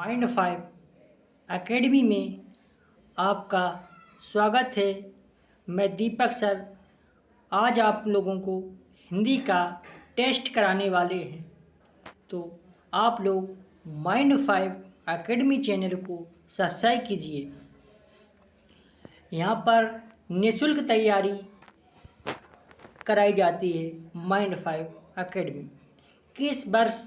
Mind 5 academy में आपका स्वागत है। मैं दीपक सर आज आप लोगों को हिंदी का टेस्ट कराने वाले हैं, तो आप लोग माइंड 5 एकेडमी चैनल को सब्सक्राइब कीजिए। यहाँ पर निःशुल्क तैयारी कराई जाती है माइंड 5 एकेडमी। किस वर्ष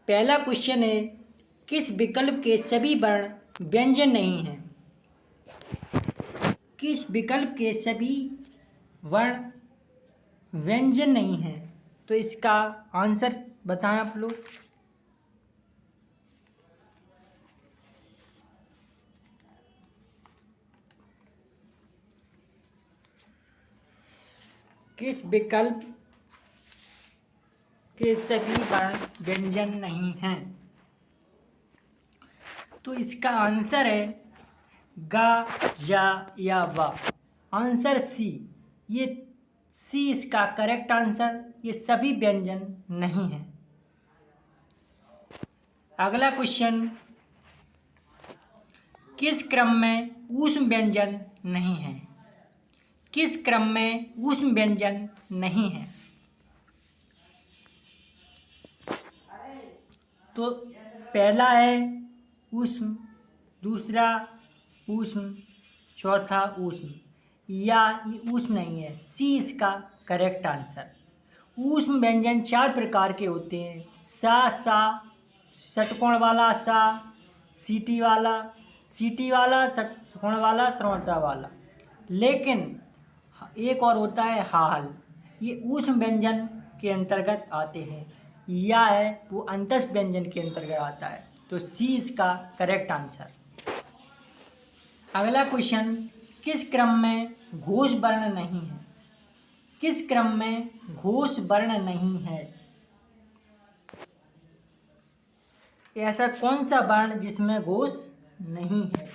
पहला क्वेश्चन है, किस विकल्प के सभी वर्ण व्यंजन नहीं हैं? किस विकल्प के सभी वर्ण व्यंजन नहीं हैं? तो इसका आंसर बताएं आप लोग। किस विकल्प के सभी वर्ण व्यंजन नहीं हैं? तो इसका आंसर है गा, या वा। Answer C. ये सी इसका करेक्ट आंसर। ये सभी व्यंजन नहीं है। अगला क्वेश्चन, किस क्रम में ऊष्म व्यंजन नहीं है? किस क्रम में ऊष्म व्यंजन नहीं है? तो पहला है ऊष्म, दूसरा ऊष्म, चौथा ऊष्म, या ये ऊष्म नहीं है। सी इसका करेक्ट आंसर। ऊष्म व्यंजन 4 प्रकार के होते हैं। सा, षटकोण वाला सा, सीटी वाला, षटकोण वाला, श्रवणता वाला। लेकिन एक और होता है हाल। ये ऊष्म व्यंजन के अंतर्गत आते हैं। या है वो अंतस्थ व्यंजन के अंतर्गत आता है। तो सी इसका करेक्ट आंसर। अगला क्वेश्चन, किस क्रम में घोष वर्ण नहीं है? किस क्रम में घोष वर्ण नहीं है? ऐसा कौन सा वर्ण जिसमें घोष नहीं है?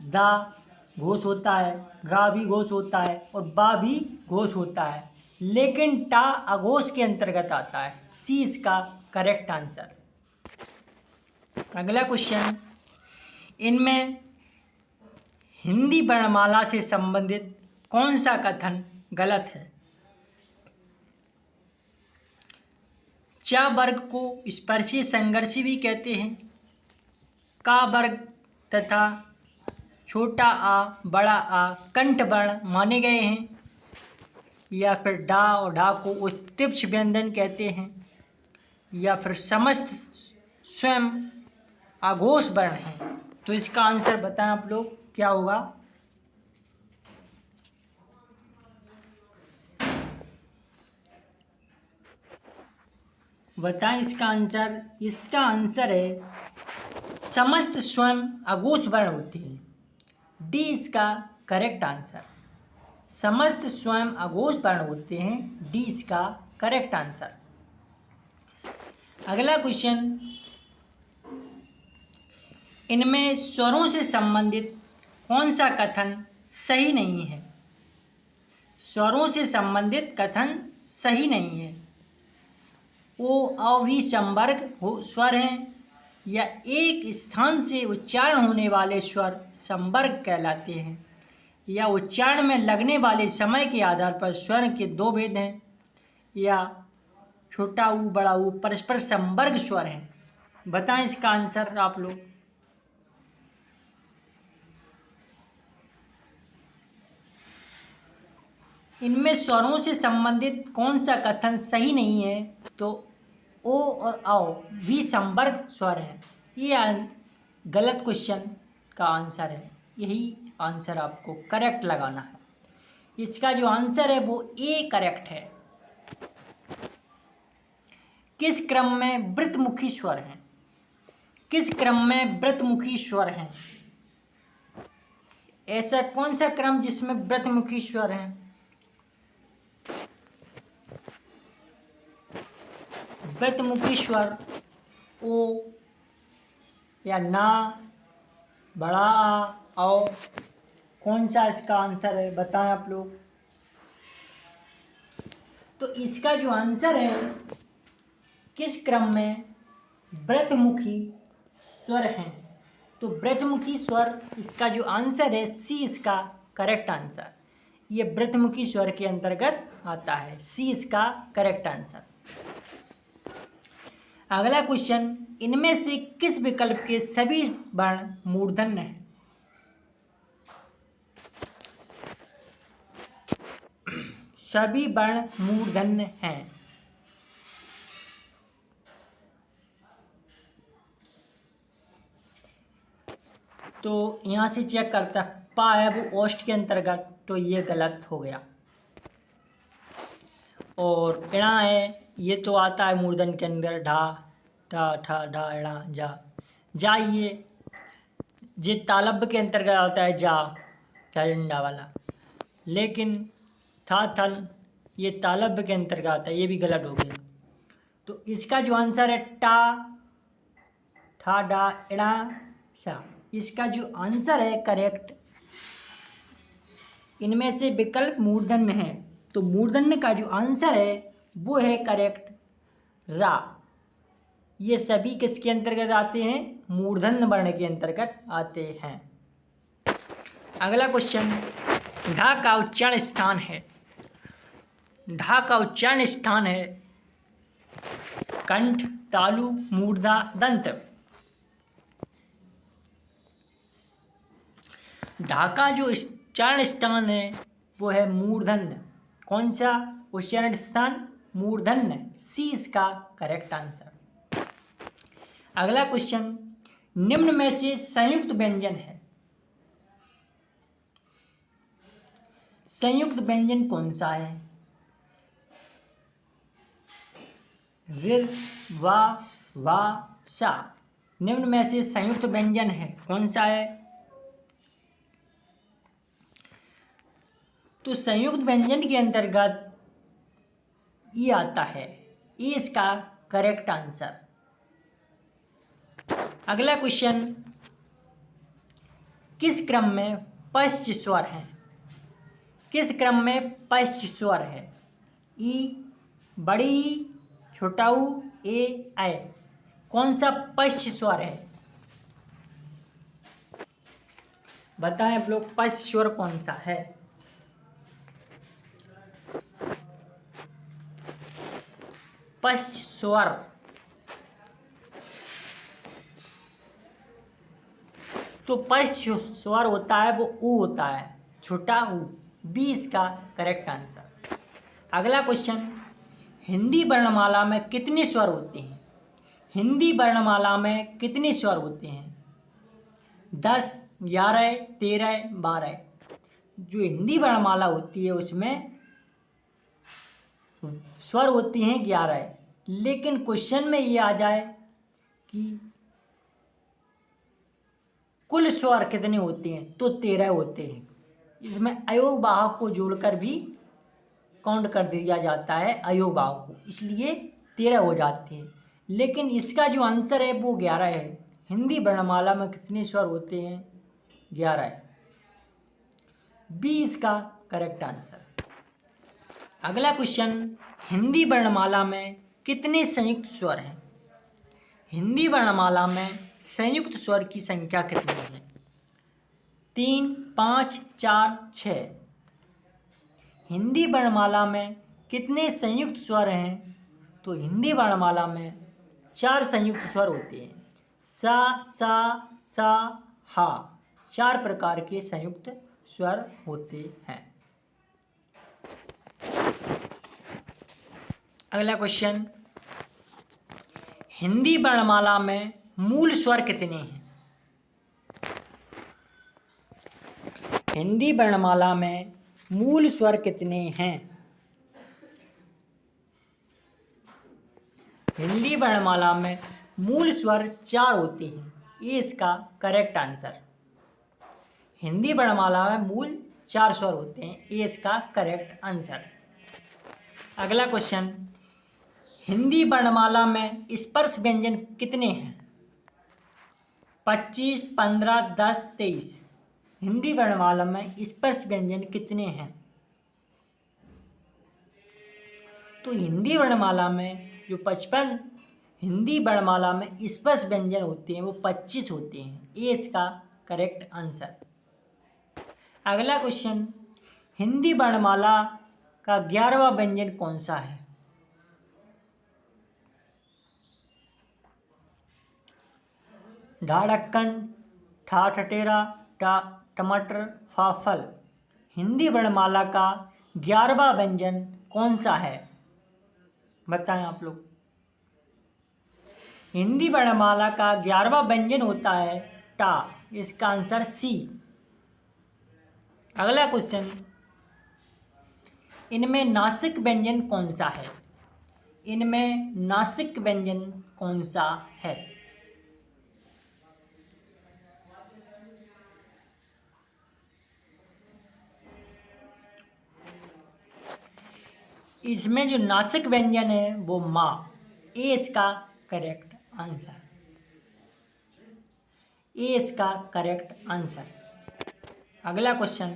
दा घोष होता है, गा भी घोष होता है और बा भी घोष होता है, लेकिन टा अघोष के अंतर्गत आता है। सी इसका करेक्ट आंसर। अगला क्वेश्चन, इनमें हिंदी वर्णमाला से संबंधित कौन सा कथन गलत है? चा वर्ग को स्पर्शीय संघर्ष भी कहते हैं। का वर्ग तथा छोटा आ, बड़ा आ कंठ वर्ण माने गए हैं। या फिर डा और ढा को उत्प्रेक्ष व्यंजन कहते हैं। या फिर समस्त स्वयं अघोष वर्ण है। तो इसका आंसर बताएं आप लोग, क्या होगा? बताएं इसका आंसर। इसका आंसर है समस्त स्वयं अघोष वर्ण होते हैं। डी इसका करेक्ट आंसर। समस्त स्वयं अघोष वर्ण होते हैं। डी इसका करेक्ट आंसर। अगला क्वेश्चन, इनमें स्वरों से संबंधित कौन सा कथन सही नहीं है? स्वरों से संबंधित कथन सही नहीं है। ओ, औ भी संवर्ग हो स्वर हैं, या एक स्थान से उच्चारण होने वाले स्वर संवर्ग कहलाते हैं, या उच्चारण में लगने वाले समय के आधार पर स्वर के 2 भेद हैं, या छोटा ऊ बड़ा ऊ परस्पर संवर्ग स्वर हैं। बताएं इसका आंसर आप लोग। इनमें स्वरों से संबंधित कौन सा कथन सही नहीं है? तो ओ और औ भी संवर्ग स्वर हैं। ये गलत क्वेश्चन का आंसर है। यही आंसर आपको करेक्ट लगाना है। इसका जो आंसर है वो ए करेक्ट है। किस क्रम में वृत्तमुखी स्वर हैं? किस क्रम में वृत्तमुखी स्वर हैं? ऐसा कौन सा क्रम जिसमें वृत्तमुखी स्वर हैं? वृत्तमुखी स्वर ओ, या ना, बड़ा आ, औ। कौन सा इसका आंसर है? बताएं आप लोग। तो इसका जो आंसर है किस क्रम में व्रतमुखी स्वर हैं? तो व्रतमुखी स्वर इसका जो आंसर है सी इसका करेक्ट आंसर। ये व्रतमुखी स्वर के अंतर्गत आता है, सी इसका करेक्ट आंसर। अगला क्वेश्चन, इनमें से किस विकल्प के सभी वर्ण मूर्धन्य हैं? सभी वर्ण मूर्धन्य हैं। तो यहाँ से चेक करता पा है वो ओष्ठ के अंतर्गत, तो ये गलत हो गया। और इणा है, ये तो आता है मूर्धन के अंदर, ढा ठा ठा ढा इणा जा ये तालब्य के अंतर्गत आता है, जा क्या डंडा वाला। लेकिन था थन ये तालब्य के अंतर्गत आता है, ये भी गलत हो गया। तो इसका जो आंसर है टा ठा डा इणा सा, इसका जो आंसर है करेक्ट, इनमें से विकल्प मूर्धन्य है, तो मूर्धन्य का जो आंसर है वो है करेक्ट रा। ये सभी किसके अंतर्गत आते हैं? मूर्धन्य वर्ण के अंतर्गत आते हैं। अगला क्वेश्चन, ढा का उच्चारण स्थान है, ढा का उच्चारण स्थान है कंठ, तालु, मूर्धा, दंत। ढा का जो उच्चारण स्थान है वो है मूर्धन्य। कौन सा उच्चारण स्थान? मूर्धन्य, सी इसका करेक्ट आंसर। अगला क्वेश्चन, निम्न में से संयुक्त व्यंजन है, संयुक्त व्यंजन कौन सा है? ऋ वा सा, निम्न में से संयुक्त व्यंजन है कौन सा है? तो संयुक्त व्यंजन के अंतर्गत ये आता है, ये इसका करेक्ट आंसर। अगला क्वेश्चन, किस क्रम में पश्च स्वर है? किस क्रम में पश्च स्वर है? ई, बड़ी ई, छोटा ऊ, ए, ऐ, कौन सा पश्च स्वर है? बताएं आप लोग, पश्च स्वर कौन सा है? पश्च स्वर, तो पश्च स्वर होता है वो ऊ होता है, छोटा ऊ, बी इसका करेक्ट आंसर। अगला क्वेश्चन, हिंदी वर्णमाला में कितने स्वर होते हैं? हिंदी वर्णमाला में कितने स्वर होते हैं? 10, 11, 13, 12। जो हिंदी वर्णमाला होती है उसमें स्वर होती हैं 11, लेकिन क्वेश्चन में ये आ जाए कि कुल स्वर कितने होते हैं, तो 13 होते हैं। इसमें अयोग वाहक को जोड़कर भी काउंट कर दिया जाता है अयोग वाहक को, इसलिए 13 हो जाते हैं। लेकिन इसका जो आंसर है वो 11 है। हिंदी वर्णमाला में कितने स्वर होते हैं? 11, बी इसका करेक्ट आंसर। अगला क्वेश्चन, हिंदी वर्णमाला में कितने संयुक्त स्वर हैं? हिंदी वर्णमाला में संयुक्त स्वर की संख्या कितनी है? 3, 5, 4, 6। हिंदी वर्णमाला में कितने संयुक्त स्वर हैं? तो हिंदी वर्णमाला में 4 संयुक्त स्वर होते हैं, सा, हा, 4 प्रकार के संयुक्त स्वर होते हैं। अगला क्वेश्चन, हिंदी वर्णमाला में मूल स्वर कितने हैं? हिंदी वर्णमाला में मूल स्वर कितने हैं? हिंदी वर्णमाला में मूल स्वर 4 होते हैं, ये इसका करेक्ट आंसर। हिंदी वर्णमाला में मूल 4 स्वर होते हैं, ये इसका करेक्ट आंसर। अगला क्वेश्चन, हिंदी वर्णमाला में स्पर्श व्यंजन कितने हैं? 25, 15, 10, 23। हिंदी वर्णमाला में स्पर्श व्यंजन कितने हैं? तो हिंदी वर्णमाला में जो 55 हिंदी वर्णमाला में स्पष्ट व्यंजन होते हैं वो 25 होते हैं। ये इसका करेक्ट आंसर। अगला क्वेश्चन, हिंदी वर्णमाला का 11वां व्यंजन कौन सा है? ढा ढक्कन, ठा ठटेरा, टमाटर, फा फल। हिंदी वर्णमाला का 11वां व्यंजन कौन सा है? बताएं आप लोग। हिंदी वर्णमाला का 11वां व्यंजन होता है टा। इसका आंसर सी। अगला क्वेश्चन, इनमें नासिक व्यंजन कौन सा है? इनमें नासिक व्यंजन कौन सा है? इसमें जो नासिक व्यंजन है वो माँ। ए इसका करेक्ट आंसर। ए इसका करेक्ट आंसर। अगला क्वेश्चन,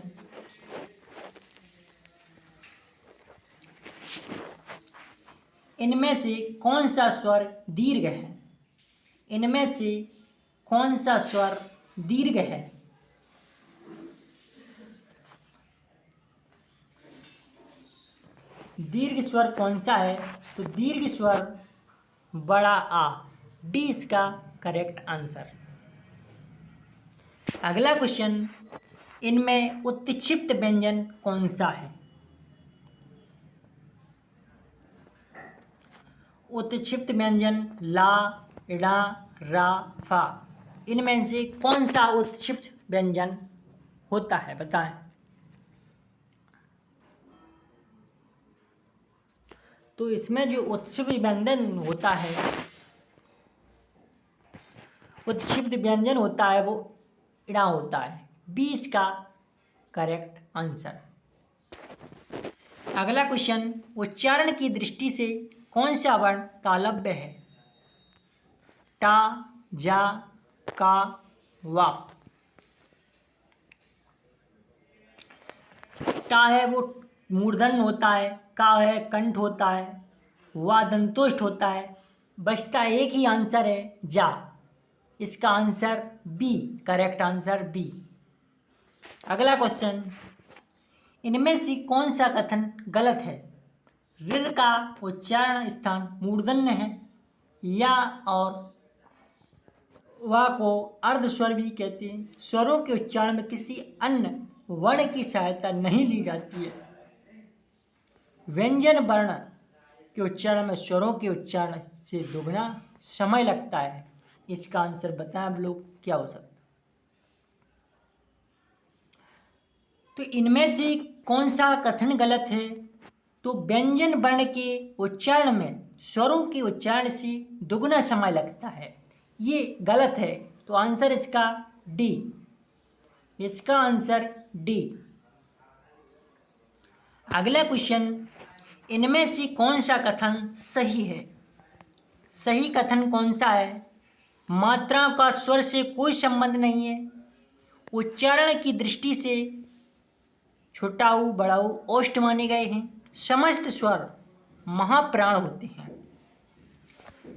इनमें से कौन सा स्वर दीर्घ है? इनमें से कौन सा स्वर दीर्घ है? दीर्घ स्वर कौन सा है? तो दीर्घ स्वर बड़ा आ। डी इसका करेक्ट आंसर। अगला क्वेश्चन, इनमें उत्क्षिप्त व्यंजन कौन सा है? उत्क्षिप्त व्यंजन ला, ड़ा, रा, फा। इनमें से कौन सा उत्क्षिप्त व्यंजन होता है? बताएं। तो इसमें जो उत्क्षिप्त व्यंजन होता है, उत्क्षिप्त व्यंजन होता है वो इड़ा होता है। बी इसका करेक्ट आंसर। अगला क्वेश्चन, उच्चारण की दृष्टि से कौन सा वर्ण तालव्य है? टा, जा, का, वा। टा है वो मूर्धन्य होता है, का है कंठ होता है, वा दंतोष्ठ होता है। बचता एक ही आंसर है जा। इसका answer B, correct answer B. अगला क्वेश्चन, इनमें से कौन सा कथन गलत है? ऋ का उच्चारण स्थान मूर्धन्य है, या और वा को अर्ध स्वर भी कहते हैं। स्वरों के उच्चारण में किसी अन्य वर्ण की सहायता नहीं ली जाती है। व्यंजन वर्ण के उच्चारण में स्वरों के उच्चारण से दोगुना समय लगता है। इसका आंसर बताएं आप लोग, क्या हो सकता? तो इनमें से कौन सा कथन गलत है? तो व्यंजन वर्ण के उच्चारण में स्वरों के उच्चारण से दुगुना समय लगता है, ये गलत है। तो आंसर इसका डी। इसका आंसर डी। अगला क्वेश्चन, इनमें से कौन सा कथन सही है? सही कथन कौन सा है? मात्राओं का स्वर से कोई संबंध नहीं है। उच्चारण की दृष्टि से छोटा ऊ, बड़ा ऊ ओष्ठ माने गए हैं। समस्त स्वर महाप्राण होते हैं।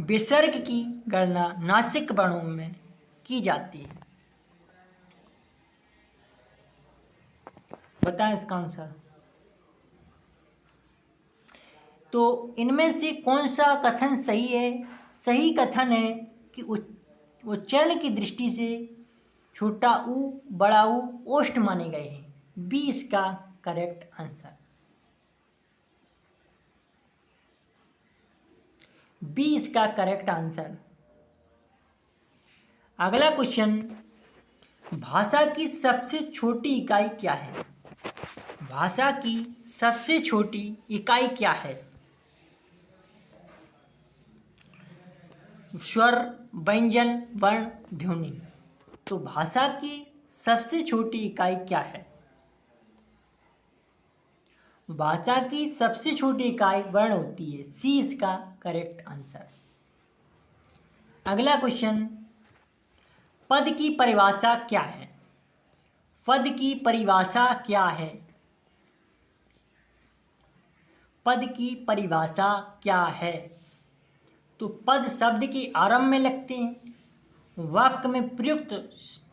विसर्ग की गणना नासिक वर्णों में की जाती है। बताएं इसका आंसर। तो इनमें से कौन सा कथन सही है? सही कथन है कि उच्चारण की दृष्टि से छोटा ऊ, बड़ा ऊ ओष्ठ माने गए हैं। बी इसका करेक्ट आंसर। बी इसका करेक्ट आंसर। अगला क्वेश्चन, भाषा की सबसे छोटी इकाई क्या है? भाषा की सबसे छोटी इकाई क्या है? स्वर, व्यंजन, वर्ण, ध्वनि। तो भाषा की सबसे छोटी इकाई क्या है? भाषा की सबसे छोटी इकाई वर्ण होती है। सी इसका करेक्ट आंसर। अगला क्वेश्चन, पद की परिभाषा क्या है? पद की परिभाषा क्या है? पद की परिभाषा क्या है? तो पद शब्द के आरंभ में लगते हैं। वाक्य में प्रयुक्त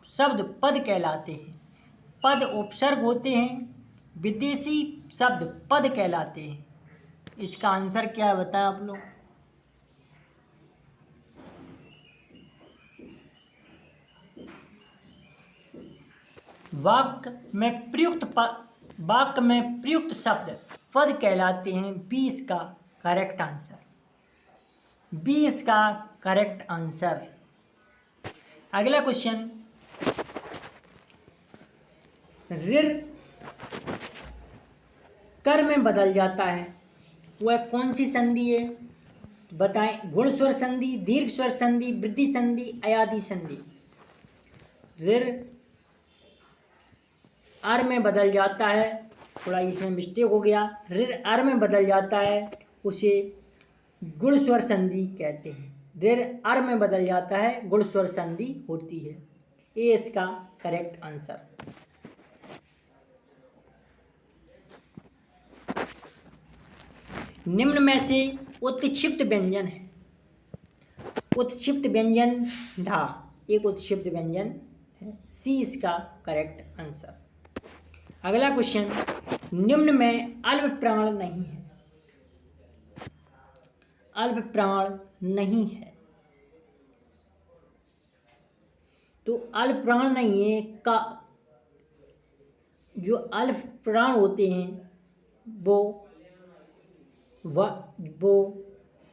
शब्द पद कहलाते हैं। पद उपसर्ग होते हैं। विदेशी शब्द पद कहलाते हैं। इसका आंसर क्या है बताएं आप लोग। वाक्य में प्रयुक्त शब्द पद कहलाते हैं। बी इसका करेक्ट आंसर। बी इसका करेक्ट आंसर। अगला क्वेश्चन, ऋ कर में बदल जाता है, वह कौन सी संधि है बताएं। गुण स्वर संधि, दीर्घ स्वर संधि, वृद्धि संधि, अयादि संधि। ऋ अर में बदल जाता है, थोड़ा इसमें मिस्टेक हो गया। ऋ अर में बदल जाता है, उसे गुण स्वर संधि कहते हैं। ऋ अर में बदल जाता है, गुण स्वर संधि होती है। ए इसका करेक्ट आंसर। निम्न में से उत्क्षिप्त व्यंजन है। उत्क्षिप्त व्यंजन धा एक उत्क्षिप्त व्यंजन है। सी इसका करेक्ट आंसर। अगला क्वेश्चन, निम्न में अल्प प्राण नहीं है। अल्प प्राण नहीं है, तो अल्प प्राण नहीं है का जो अल्प प्राण होते हैं वो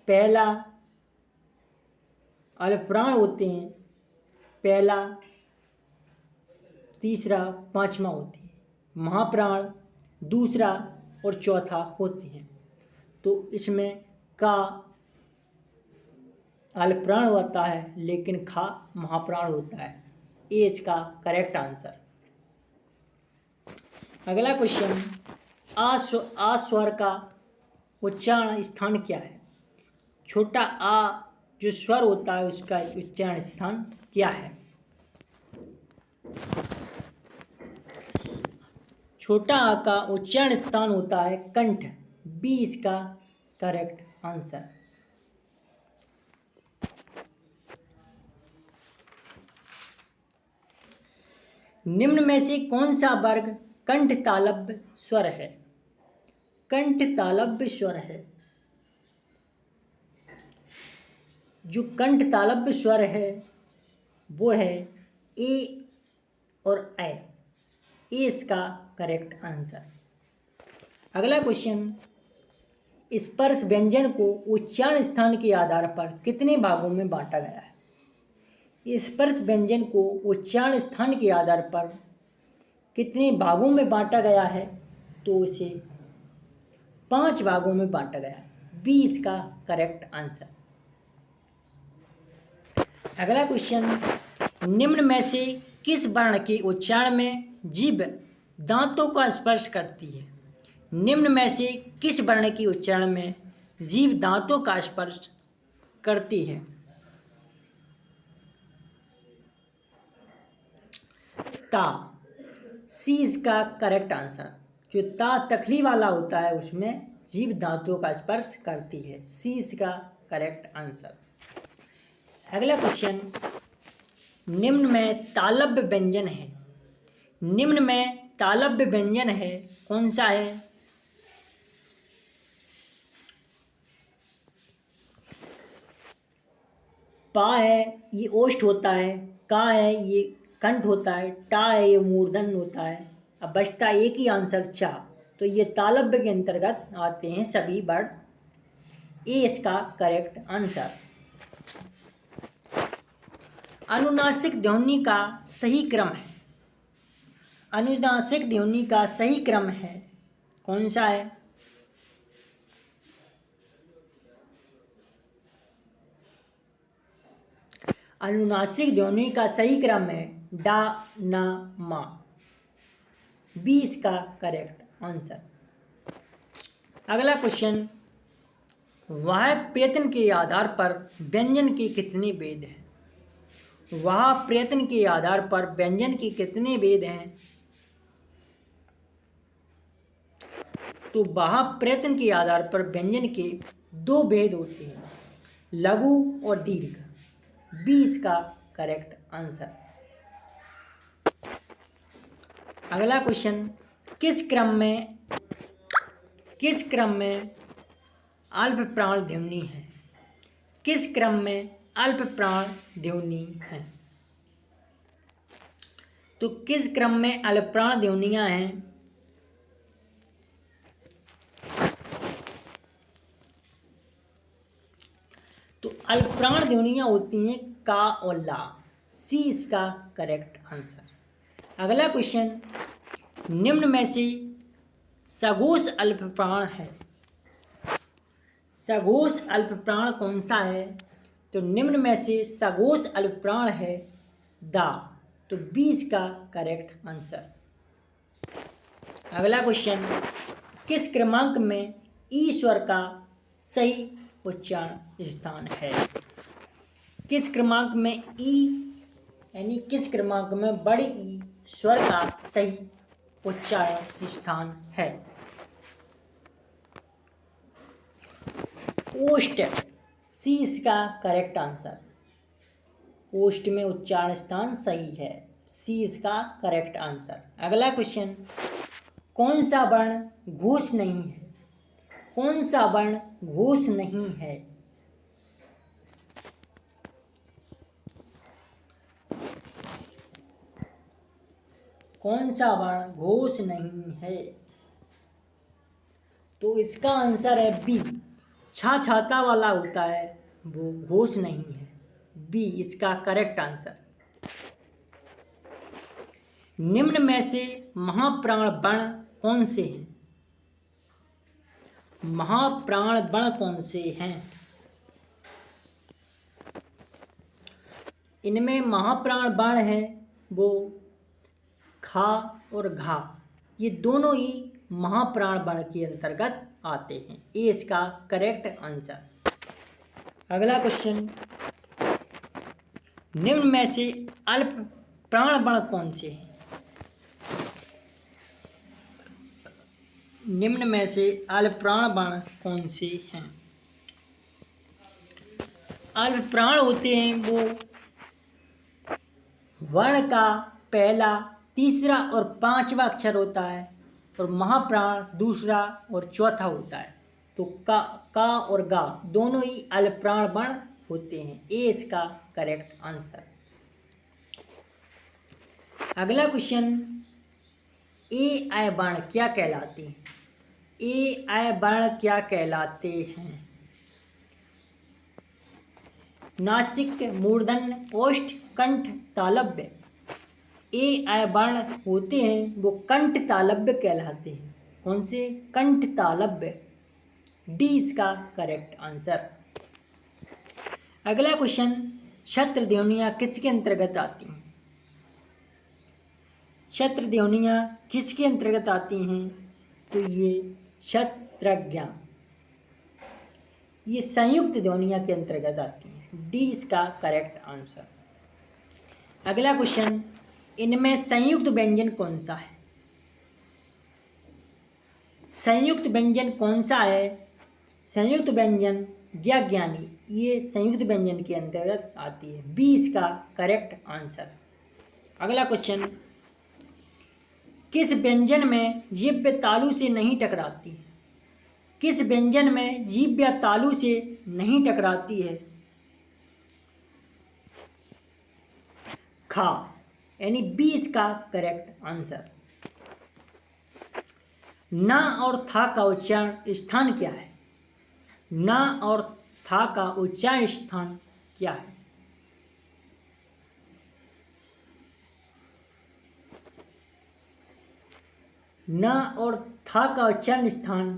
पहला अल्प प्राण होते हैं, पहला, तीसरा, पांचवा होते हैं। महाप्राण दूसरा और चौथा होते हैं। तो इसमें का अल्प प्राण होता है, लेकिन खा महाप्राण होता है। ए इसका करेक्ट आंसर। अगला क्वेश्चन, आ स्वर का उच्चारण स्थान क्या है। छोटा आ जो स्वर होता है उसका उच्चारण स्थान क्या है। छोटा आ का उच्चारण स्थान होता है कंठ। बी इसका करेक्ट आंसर। निम्न में से कौन सा वर्ग कंठ तालव्य स्वर है। कंठ तालव्य स्वर है, जो कंठ तालव्य स्वर है वो है ए और ए। ए इसका करेक्ट आंसर। अगला क्वेश्चन, स्पर्श व्यंजन को उच्चारण स्थान के आधार पर कितने भागों में बांटा गया है। स्पर्श व्यंजन को उच्चारण स्थान के आधार पर कितने भागों में बांटा गया है, तो इसे 5 भागों में बांटा गया है। बी इसका करेक्ट आंसर। अगला क्वेश्चन, निम्न में से किस वर्ण के उच्चारण में जीभ दांतों का स्पर्श करती है। निम्न में से किस वर्ण के उच्चारण में जीभ दांतों का स्पर्श करती है। ता। सी इसका करेक्ट आंसर। जो ता तखली वाला होता है उसमें जीभ दांतों का स्पर्श करती है। सी इसका करेक्ट आंसर। अगला क्वेश्चन, निम्न में तालव्य व्यंजन है। निम्न में तालव्य व्यंजन है, कौन सा है। पा है ये ओष्ठ होता है, का है ये कंठ होता है, टा है ये मूर्धन होता है। अब बचता एक ही आंसर चा, तो ये तालव्य के अंतर्गत आते हैं सभी वर्ण। ए इसका करेक्ट आंसर। अनुनासिक ध्वनि का सही क्रम है। अनुनासिक ध्वनि का सही क्रम है, कौन सा है। अनुनासिक ध्वनि का सही क्रम है डा ना मा। बी इसका करेक्ट आंसर। अगला क्वेश्चन, वह प्रयत्न के आधार पर व्यंजन के कितने भेद हैं। वह प्रयत्न के आधार पर व्यंजन के कितने भेद हैं। तो वह प्रयत्न के आधार पर व्यंजन के 2 भेद होते हैं। लघु और दीर्घ, बी इसका करेक्ट आंसर। अगला क्वेश्चन, किस क्रम में अल्प प्राण ध्वनि है? किस क्रम में अल्प प्राण ध्वनि है? तो किस क्रम में अल्प प्राण ध्वनियां हैं? तो अल्प प्राण ध्वनियां होती हैं का और ला, सी इसका करेक्ट आंसर। अगला क्वेश्चन, निम्न में से सघोष अल्प प्राण है? सघोष अल्प प्राण कौन सा है? तो निम्न में से सघोष अल्प प्राण है दा, तो 20 का करेक्ट आंसर। अगला क्वेश्चन, किस क्रमांक में ईश्वर का सही उच्चारण स्थान है? किस क्रमांक में ई यानी किस क्रमांक में बड़ी ई स्वर का सही उच्चारण स्थान है? ओष्ठ, सी इसका करेक्ट आंसर। ओष्ठ में उच्चारण स्थान सही है, सी इसका करेक्ट आंसर। अगला क्वेश्चन, कौन सा वर्ण घोष नहीं है? कौन सा वर्ण घोष नहीं है? कौन सा वर्ण घोष नहीं है? तो इसका आंसर है बी, छा छाता वाला होता है वो घोष नहीं है, बी इसका करेक्ट आंसर। निम्न में से महाप्राण वर्ण कौन से हैं? महाप्राण वर्ण कौन से हैं? इनमें महाप्राण वर्ण हैं वो खा और घा, ये दोनों ही महाप्राण वर्ण के अंतर्गत आते हैं, ये इसका करेक्ट आंसर। अगला क्वेश्चन, निम्न में से अल्प प्राण वर्ण कौन से हैं? निम्न में से अल्प प्राण वर्ण कौन से हैं? अल्प प्राण होते हैं वो वर्ण का पहला, तीसरा और पांचवा अक्षर होता है, और महाप्राण दूसरा और चौथा होता है। तो का और गा दोनों ही अल्प प्राण वर्ण होते हैं, ये इसका करेक्ट आंसर। अगला क्वेश्चन, ए आय वर्ण क्या कहलाते हैं? ए आय वर्ण क्या कहलाते हैं? नासिक, मूर्धन्य, ओष्ठ, कंठ, तालव्य। ए आय वर्ण होते हैं वो कंठ तालव्य कहलाते हैं। कौन से? कंठ तालव्य, डी इसका करेक्ट आंसर। अगला क्वेश्चन, छत्र ध्वनियाँ किसके अंतर्गत आती हैं? छत्र ध्वनियाँ किसके अंतर्गत आती हैं? तो ये छत्रज्ञ, ये संयुक्त ध्वनियाँ के अंतर्गत आती हैं, डी इसका करेक्ट आंसर। अगला क्वेश्चन, इनमें संयुक्त व्यंजन कौन सा है? संयुक्त व्यंजन कौन सा है? संयुक्त व्यंजन ज्ञा ज्ञानी, ये संयुक्त व्यंजन के अंतर्गत आती है, बी इसका करेक्ट आंसर। अगला क्वेश्चन, किस व्यंजन में जीभ तालु से नहीं टकराती है? किस व्यंजन में जीभ तालु से नहीं टकराती है? खा, यानी बी इसका करेक्ट आंसर। ना और था का उच्चारण स्थान क्या है? ना और था का उच्चारण स्थान क्या है? ना और था का उच्चारण स्थान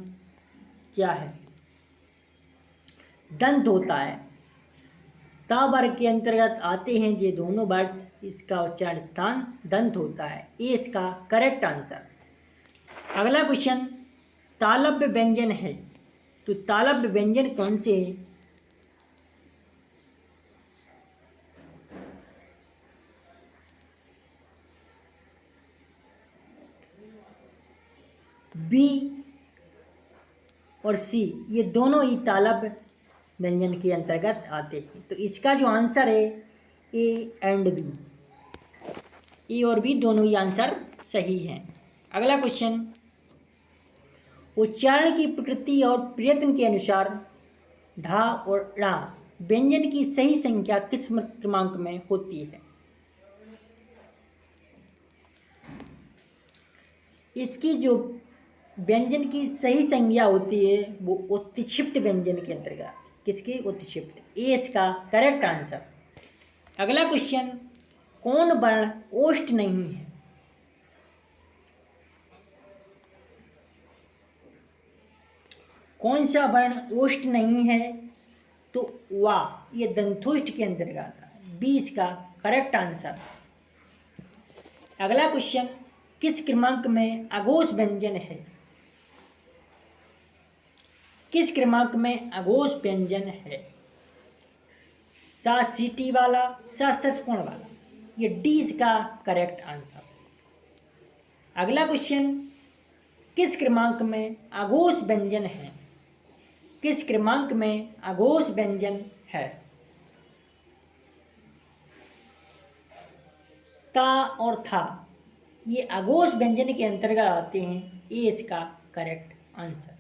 क्या है? दंत होता है, ता वर्ग के अंतर्गत आते हैं ये दोनों वर्ड्स, इसका उच्चारण स्थान दंत होता है, ये इसका करेक्ट आंसर। अगला क्वेश्चन, तालव्य व्यंजन है, तो तालव्य व्यंजन कौन से हैं? बी और सी, ये दोनों ही तालव्य व्यंजन के अंतर्गत आते हैं। तो इसका जो आंसर है ए एंड बी, ए और बी दोनों ही आंसर सही हैं। अगला क्वेश्चन, उच्चारण की प्रकृति और प्रयत्न के अनुसार ढा और ड़ा व्यंजन की सही संख्या किस क्रमांक में होती है? इसकी जो व्यंजन की सही संज्ञा होती है वो उत्क्षिप्त व्यंजन के अंतर्गत, किसकी? उत्क्षिप्त, ए इसका करेक्ट आंसर। अगला क्वेश्चन, कौन वर्ण ओष्ठ नहीं है? कौन सा वर्ण ओष्ठ नहीं है? तो वा, ये दंतोष्ठ के अंतर्गत आता है, बी इसका करेक्ट आंसर। अगला क्वेश्चन, किस क्रमांक में अघोष व्यंजन है? किस क्रमांक में अघोष व्यंजन है? सा सीटी वाला, सा षटकोण वाला, ये डी इसका करेक्ट आंसर। अगला क्वेश्चन, किस क्रमांक में अघोष व्यंजन है? किस क्रमांक में अघोष व्यंजन है? ता और था, ये अघोष व्यंजन के अंतर्गत आते हैं, ए इसका करेक्ट आंसर।